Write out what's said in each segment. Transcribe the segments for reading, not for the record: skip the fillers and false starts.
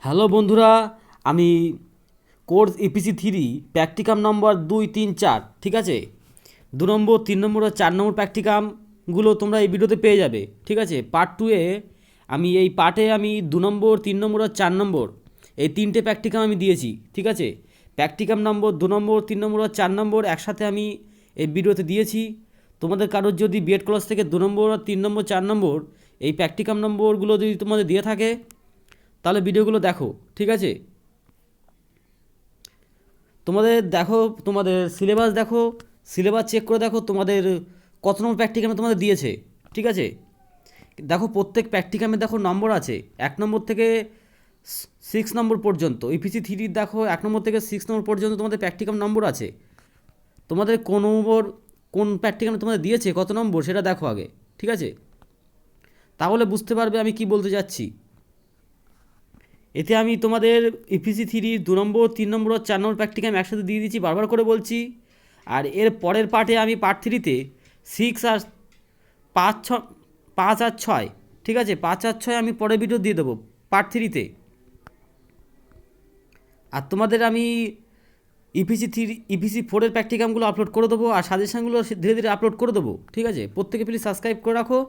Hello বন্ধুরা, আমি course EPC-3 practicum নম্বর 2, 3, 4, ঠিক আছে, 2 নম্বর, 3 নম্বর আর 4 নম্বর প্র্যাকটিকামগুলো তোমরা এই ভিডিওতে পেয়ে যাবে, ঠিক আছে। পার্ট 2-এ এই পার্টে আমি 2 নম্বর, 3 নম্বর আর 4 নম্বর এই 3টে প্র্যাকটিকাম আমি দিয়েছি, ঠিক আছে। প্র্যাকটিকাম নম্বর 2 নম্বর, 3 নম্বর আর 4 নম্বর একসাথে আমি এই ভিডিওতে দিয়েছি। তোমাদের কারোর যদি B.Ed ক্লাস থেকে 2 নম্বর আর 3 নম্বর, 4 নম্বর এই প্র্যাকটিকাম নম্বরগুলো যদি তোমাদের দিয়ে থাকে তাহলে ভিডিওগুলো দেখো, ঠিক আছে। তোমাদের সিলেবাস দেখো, সিলেবাস চেক করে দেখো তোমাদের কত নম্বর প্র্যাকটিকামে তোমাদের দিয়েছে, ঠিক আছে। দেখো প্রত্যেক প্র্যাকটিকামে দেখো নম্বর আছে 1 নম্বর থেকে 6 নম্বর পর্যন্ত। EPC-3 দেখো 1 নম্বর থেকে 6 নম্বর পর্যন্ত তোমাদের প্র্যাকটিকাম নম্বর আছে। তোমাদের কোন প্র্যাকটিকামে তোমাদের দিয়েছে কত নম্বর সেটা দেখো আগে, ঠিক আছে। তাহলে বুঝতে পারবে আমি কি বলতে যাচ্ছি। এতে আমি তোমাদের EPC-3 2 নম্বর, 3 নম্বর আর 4 নম্বর প্র্যাকটিকাম একসাথে দিয়ে দিচ্ছি, বারবার করে বলছি। আর এর পরের পার্টে আমি পার্ট 3-তে 6 আর 5 আর 6, ঠিক আছে, 5 আর 6 আমি পরের ভিডিও দিয়ে দেবো পার্ট 3-তে। আর তোমাদের আমি EPC-4-এর প্র্যাকটিকামগুলো আপলোড করে দেবো আর সাজেশানগুলো ধীরে ধীরে আপলোড করে দেবো, ঠিক আছে। প্রত্যেকে প্লিজ সাবস্ক্রাইব করে রাখো।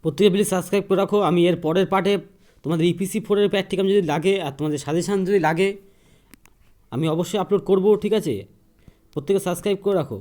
প্রত্যেকে প্লিজ সাবস্ক্রাইব করে রাখো। আমি এর পরের পার্টে তোমাদের EPC-4 প্র্যাকটিকাম যদি লাগে আর তোমাদের সাজেশান যদি লাগে আমি অবশ্যই আপলোড করব, ঠিক আছে? প্রত্যেকে সাবস্ক্রাইব করে রাখো।